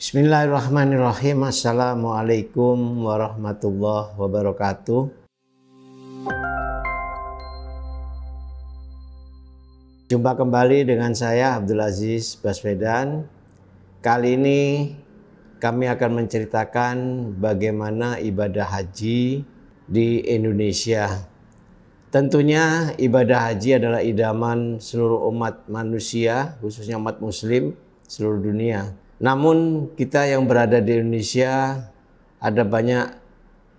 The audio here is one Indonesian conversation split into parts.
Bismillahirrahmanirrahim. Assalamualaikum warahmatullahi wabarakatuh. Jumpa kembali dengan saya Abdul Aziz Baswedan. Kali ini kami akan menceritakan bagaimana ibadah haji di Indonesia. Tentunya ibadah haji adalah idaman seluruh umat manusia, khususnya umat muslim seluruh dunia. Namun kita yang berada di Indonesia ada banyak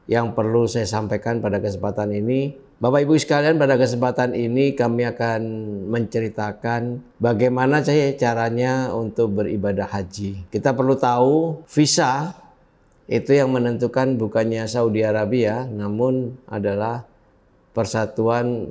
yang perlu saya sampaikan pada kesempatan ini. Bapak Ibu sekalian, pada kesempatan ini kami akan menceritakan bagaimana caranya untuk beribadah haji. Kita perlu tahu visa itu yang menentukan bukannya Saudi Arabia, namun adalah Persatuan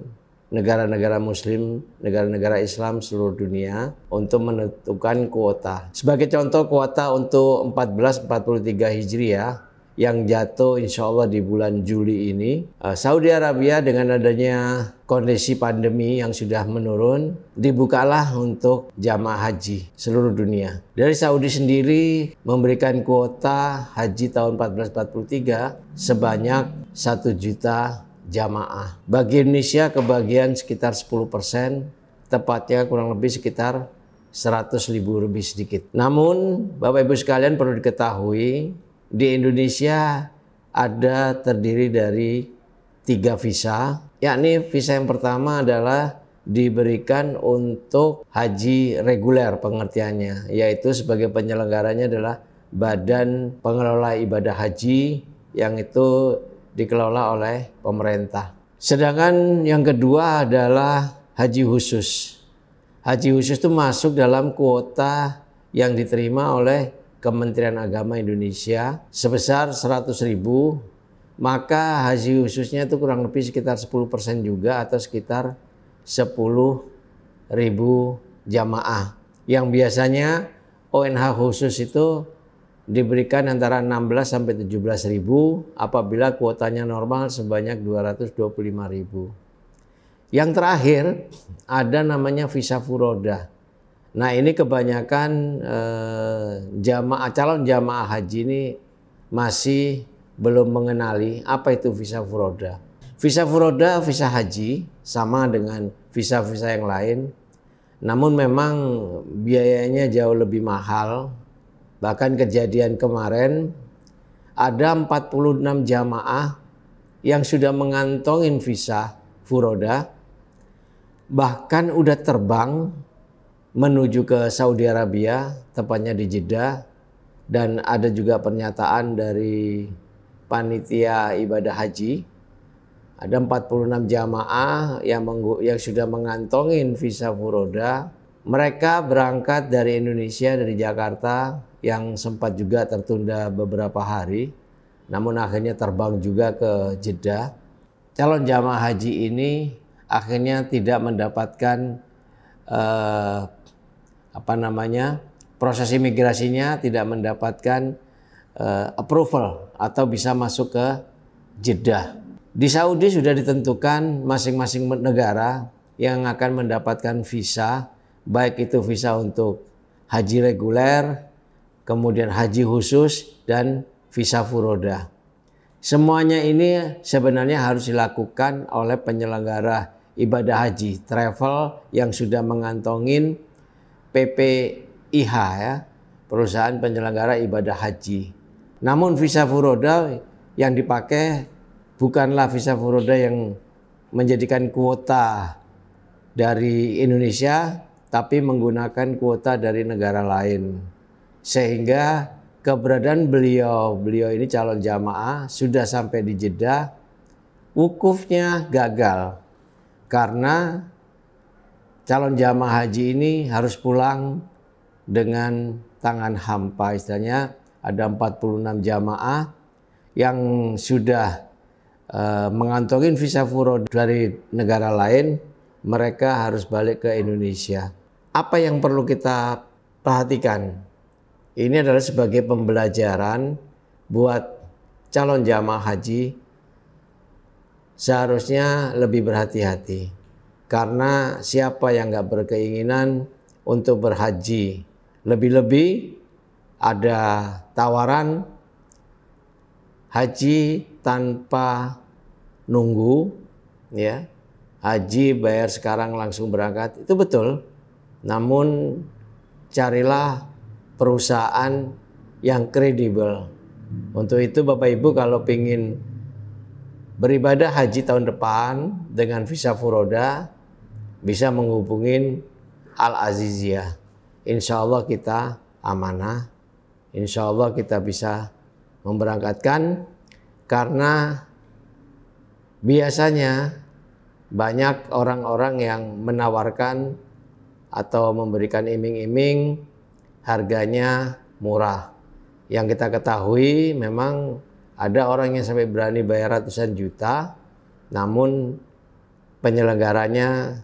negara-negara muslim, negara-negara Islam seluruh dunia untuk menentukan kuota. Sebagai contoh, kuota untuk 1443 Hijriah yang jatuh insya Allah di bulan Juli ini, Saudi Arabia dengan adanya kondisi pandemi yang sudah menurun, dibukalah untuk jamaah haji seluruh dunia. Dari Saudi sendiri memberikan kuota haji tahun 1443 sebanyak 1 juta jamaah. Bagi Indonesia kebagian sekitar 10%, tepatnya kurang lebih sekitar 100.000 lebih sedikit. Namun Bapak Ibu sekalian perlu diketahui, di Indonesia ada terdiri dari 3 visa, yakni visa yang pertama adalah diberikan untuk haji reguler pengertiannya, yaitu sebagai penyelenggaranya adalah Badan Pengelola Ibadah Haji yang itu dikelola oleh pemerintah. Sedangkan yang kedua adalah haji khusus. Haji khusus itu masuk dalam kuota yang diterima oleh Kementerian Agama Indonesia sebesar 100.000, maka haji khususnya itu kurang lebih sekitar 10% juga atau sekitar 10.000 jamaah. Yang biasanya ONH khusus itu diberikan antara 16 sampai 17.000 apabila kuotanya normal sebanyak 225.000. Yang terakhir ada namanya visa furoda. Nah, ini kebanyakan calon jamaah haji ini masih belum mengenali apa itu visa furoda. Visa furoda, visa haji sama dengan visa-visa yang lain. Namun memang biayanya jauh lebih mahal. Bahkan kejadian kemarin ada 46 jamaah yang sudah mengantongin visa furoda, bahkan udah terbang menuju ke Saudi Arabia, tepatnya di Jeddah, dan ada juga pernyataan dari panitia ibadah haji. Ada 46 jamaah yang sudah mengantongin visa furoda. Mereka berangkat dari Indonesia, dari Jakarta, yang sempat juga tertunda beberapa hari, namun akhirnya terbang juga ke Jeddah. Calon jamaah haji ini akhirnya tidak mendapatkan proses imigrasinya, tidak mendapatkan approval atau bisa masuk ke Jeddah. Di Saudi sudah ditentukan masing-masing negara yang akan mendapatkan visa, baik itu visa untuk haji reguler, kemudian haji khusus, dan visa furoda. Semuanya ini sebenarnya harus dilakukan oleh penyelenggara ibadah haji, travel yang sudah mengantongin PPIH ya, perusahaan penyelenggara ibadah haji. Namun visa furoda yang dipakai bukanlah visa furoda yang menjadikan kuota dari Indonesia, tapi menggunakan kuota dari negara lain. Sehingga keberadaan beliau ini calon jamaah sudah sampai di Jeddah, wukufnya gagal karena calon jamaah haji ini harus pulang dengan tangan hampa. Istilahnya ada 46 jamaah yang sudah mengantongin visa furoda dari negara lain, mereka harus balik ke Indonesia. Apa yang perlu kita perhatikan? Ini adalah sebagai pembelajaran buat calon jamaah haji, seharusnya lebih berhati-hati. Karena siapa yang nggak berkeinginan untuk berhaji, lebih-lebih ada tawaran haji tanpa nunggu, ya. Haji bayar sekarang langsung berangkat, itu betul. Namun carilah perusahaan yang kredibel. Untuk itu Bapak Ibu kalau ingin beribadah haji tahun depan dengan visa furoda, bisa menghubungin Al-Aziziyah. Insya Allah kita amanah, insya Allah kita bisa memberangkatkan, karena biasanya banyak orang-orang yang menawarkan atau memberikan iming-iming harganya murah. Yang kita ketahui memang ada orang yang sampai berani bayar ratusan juta, namun penyelenggaranya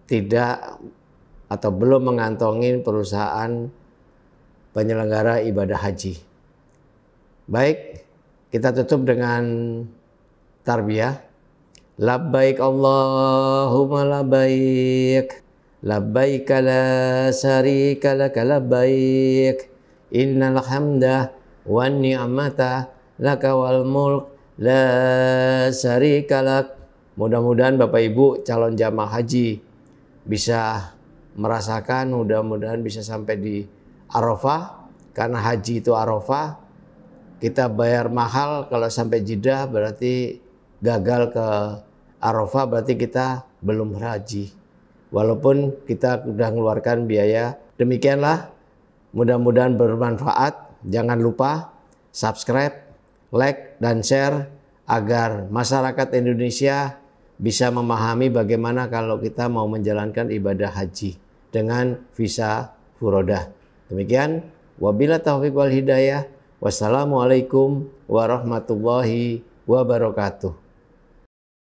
tidak atau belum mengantongi perusahaan penyelenggara ibadah haji. Baik, kita tutup dengan tarbiyah. Labbaik Allahumma labbaik, labbaik la syarika laka labbaik, innal hamda wan ni'mata laka wal mulk la syarika lak. Mudah-mudahan Bapak Ibu calon jamaah haji bisa merasakan, mudah-mudahan bisa sampai di Arafah, karena haji itu Arafah. Kita bayar mahal, kalau sampai Jeddah berarti gagal ke Arafah, berarti kita belum haji. Walaupun kita sudah mengeluarkan biaya. Demikianlah, mudah-mudahan bermanfaat. Jangan lupa subscribe, like, dan share agar masyarakat Indonesia bisa memahami bagaimana kalau kita mau menjalankan ibadah haji dengan visa furodah. Demikian, wabillahi taufiq wal hidayah. Wassalamualaikum warahmatullahi wabarakatuh.